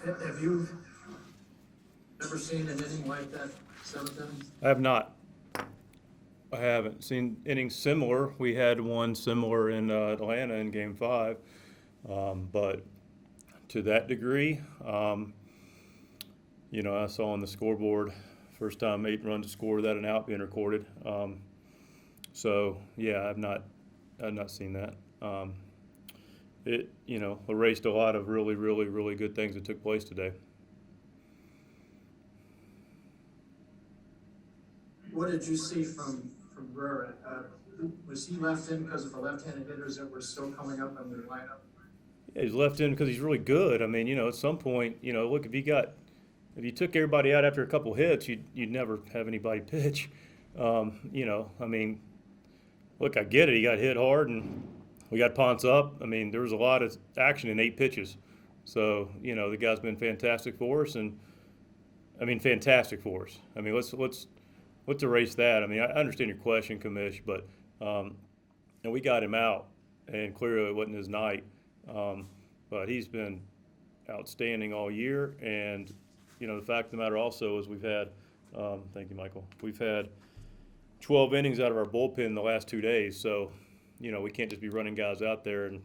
Have you ever seen an inning like that, seventh inning? I have not. I haven't seen innings similar. We had one similar in Atlanta in Game 5, but to that degree, I saw on the scoreboard first time 8 runs to score without an out being recorded. So yeah, I've not seen that. It erased a lot of really, really, really good things that took place today. What did you see from Cabrera? Was he left in because of the left-handed hitters that were still coming up in the lineup? Yeah, he's left in because he's really good. I mean, at some point, look, if you took everybody out after a couple hits, you'd never have anybody pitch. I mean, look, I get it. He got hit hard, and we got Ponce up. I mean, there was a lot of action in 8 pitches. So, the guy's been fantastic for us, and fantastic for us. I mean, let's erase that. I mean, I understand your question, Commish, but we got him out, and clearly it wasn't his night. But he's been outstanding all year, and the fact of the matter also is we've had, thank you, Michael. We've had 12 innings out of our bullpen the last 2 days, so we can't just be running guys out there. And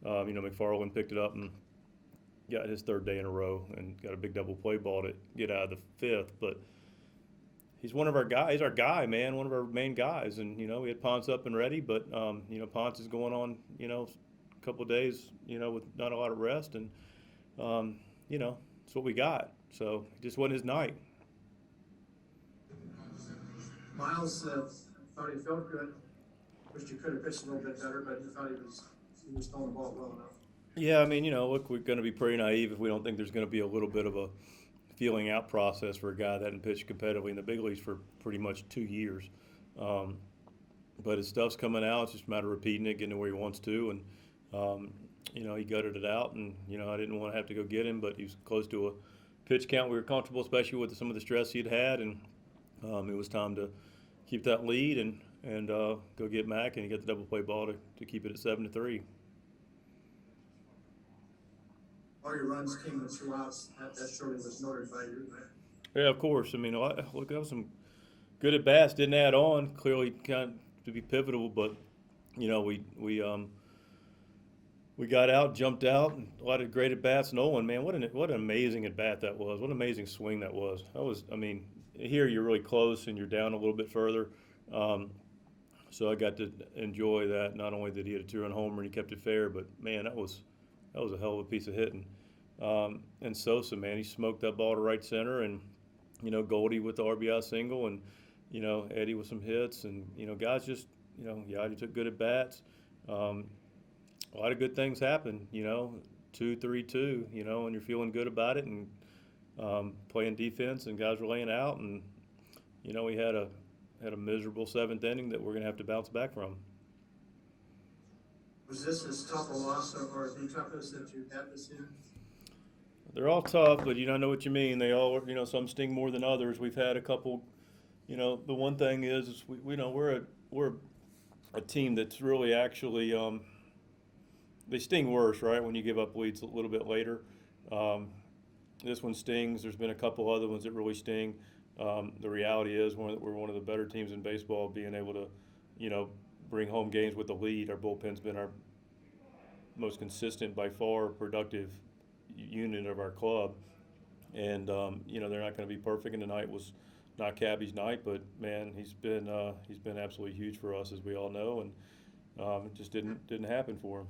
McFarland picked it up and got his 3rd day in a row and got a big double play ball to get out of the 5th, but. He's one of our guys. He's our guy, man. One of our main guys, and we had Ponce up and ready, but Ponce is going on, a couple of days, with not a lot of rest, and it's what we got. So it just wasn't his night. Miles thought he felt good. Wished you could have pitched a little bit better, but he thought he was throwing the ball well enough. Yeah, I mean, look, we're going to be pretty naive if we don't think there's going to be a little bit of a feeling out process for a guy that hadn't pitched competitively in the big leagues for pretty much 2 years. But his stuff's coming out. It's just a matter of repeating it, getting it where he wants to. And, he gutted it out. And, I didn't want to have to go get him, but he was close to a pitch count we were comfortable, especially with some of the stress he'd had. And it was time to keep that lead and go get Mac. And he got the double play ball to keep it at 7-3. All your runs came with 2 outs. That surely was noted by you, right? Yeah, of course. I mean, look, that was some good at bats. Didn't add on. Clearly, kind of to be pivotal, but we got out, jumped out, and a lot of great at bats. Nolan, man, what an amazing at bat that was. What an amazing swing that was. Here you're really close and you're down a little bit further. So I got to enjoy that. Not only did he hit a 2-run homer and he kept it fair, but man, that was a hell of a piece of hitting. And Sosa, man, he smoked that ball to right center, and Goldie with the RBI single, and Eddie with some hits, and guys just Yachty took good at bats. A lot of good things happened. 2-3-2. And you're feeling good about it, and playing defense, and guys were laying out, and we had a miserable 7th inning that we're gonna have to bounce back from. Was this as tough a loss or the toughest that you've had this year? They're all tough, but I know what you mean. They all, some sting more than others. We've had a couple. The one thing is we're a team that's really actually they sting worse, right? When you give up leads a little bit later. This one stings. There's been a couple other ones that really sting. The reality is we're one of the better teams in baseball, being able to bring home games with the lead. Our bullpen's been our most consistent, by far, productive unit of our club. And they're not going to be perfect, and tonight was not Cabby's night, but man, he's been absolutely huge for us, as we all know, and it just didn't happen for him.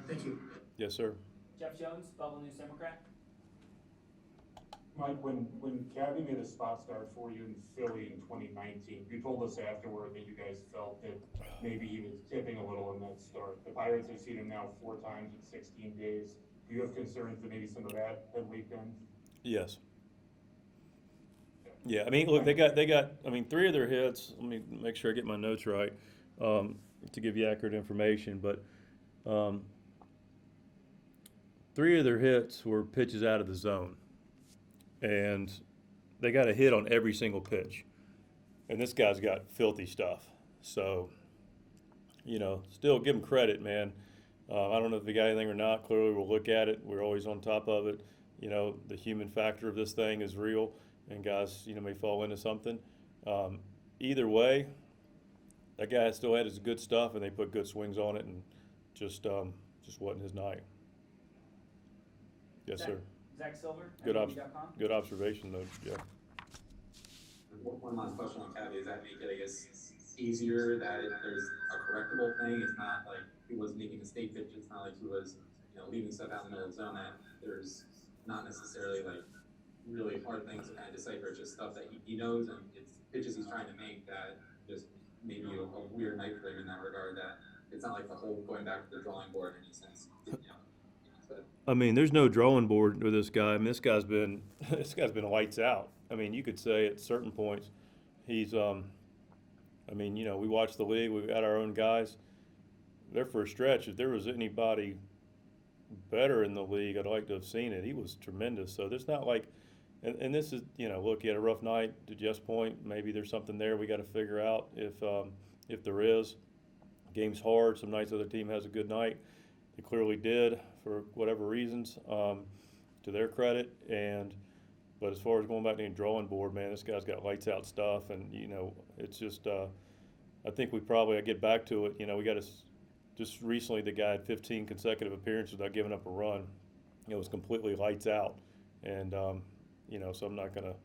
Thank you. Yes, sir. Jeff Jones, Bubble News Democrat. Mike, when Cabby made a spot start for you in Philly in 2019, you told us afterward that you guys felt that maybe he was tipping a little in that start. The Pirates have seen him now 4 times in 16 days. Do you have concerns that maybe some of that had leaked in? Yes. Yeah, look, they got 3 of their hits. Let me make sure I get my notes right to give you accurate information. But 3 of their hits were pitches out of the zone. And they got a hit on every single pitch. And this guy's got filthy stuff. So, still give him credit, man. I don't know if we got anything or not. Clearly, we'll look at it. We're always on top of it. You know, the human factor of this thing is real, and guys, you know, may fall into something. Either way, that guy still had his good stuff, and they put good swings on it, and just wasn't his night. Yes, Zach, sir. Zach Silver, Good MLB.com. Good observation, though, Jeff. One last question on Cavi, does that make it, I guess, easier that there's a correctable thing? It's not like he was making mistake pitches, it's not like he was, you know, leaving stuff out in the middle of the zone, that there's not necessarily like really hard things to kind of decipher. It's just stuff that he knows, and it's pitches he's trying to make that just maybe a weird night for him in that regard, that it's not like the whole going back to the drawing board in any sense, you know. But I mean, there's no drawing board with this guy. I mean, this guy's been lights out. I mean, you could say at certain points, he's. I mean, you know, we watch the league. We've got our own guys. There for a stretch, if there was anybody better in the league, I'd like to have seen it. He was tremendous. So there's not like, and this is, you know, look, he had a rough night. To Jeff's point, maybe there's something there we got to figure out if there is. Game's hard. Some nights the other team has a good night. They clearly did for whatever reasons, to their credit. But as far as going back to the drawing board, man, this guy's got lights out stuff, and you know, it's just. I think I get back to it. You know, we got just recently the guy had 15 consecutive appearances without giving up a run. It was completely lights out, and you know, so I'm not gonna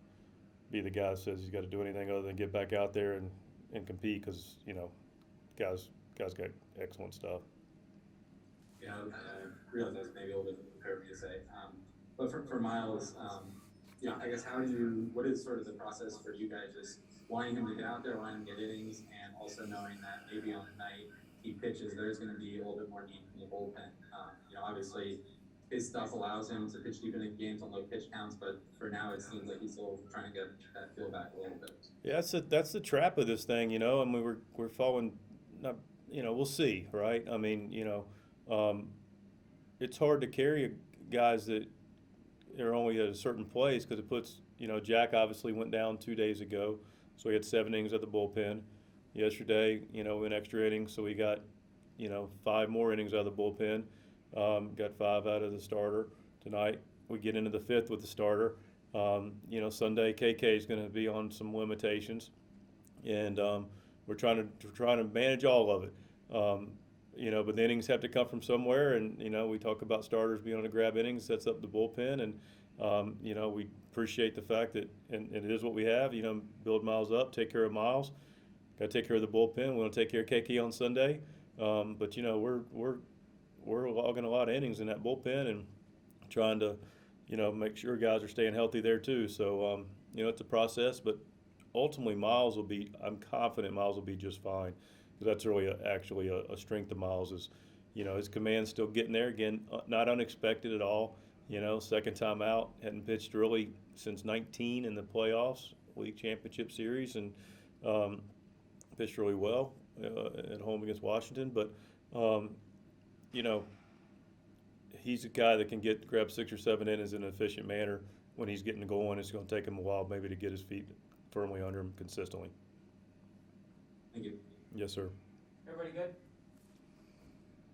be the guy that says he's got to do anything other than get back out there and compete, because you know, guys got excellent stuff. yeah, I realize that's maybe a little bit unfair for me to say. But for Miles, you know, I guess what is sort of the process for you guys, just wanting him to get out there, wanting him to get innings, and also knowing that maybe on the night he pitches, there's going to be a little bit more need from the bullpen. You know, obviously his stuff allows him to pitch deep in games on low pitch counts, but for now it seems like he's still trying to get that feel back a little bit. Yeah, that's the trap of this thing, you know. I mean, we're falling, not, you know, we'll see, right? I mean, you know, it's hard to carry guys that are only at a certain place, because it puts, you know, Jack obviously went down 2 days ago, so he had 7 innings at the bullpen. Yesterday, you know, in extra innings, so we got, you know, 5 more innings out of the bullpen. Got 5 out of the starter tonight. We get into the 5th with the starter. You know, Sunday KK is going to be on some limitations, and we're trying to manage all of it. You know, but the innings have to come from somewhere, and you know, we talk about starters being on a grab innings, sets up the bullpen, and you know, we appreciate the fact that, and it is what we have. You know, build Miles up, take care of Miles, got to take care of the bullpen. We want to take care of KK on Sunday, but you know, we're logging a lot of innings in that bullpen and trying to, you know, make sure guys are staying healthy there too. So you know, it's a process, but ultimately I'm confident Miles will be just fine. That's really actually a strength of Miles, is, you know, his command's still getting there. Again, not unexpected at all. You know, second time out, hadn't pitched really since 19 in the playoffs, league championship series, and pitched really well at home against Washington. But, you know, he's a guy that can grab 6 or 7 innings in an efficient manner when he's getting going. It's going to take him a while maybe to get his feet firmly under him consistently. Thank you. Yes, sir. Everybody good?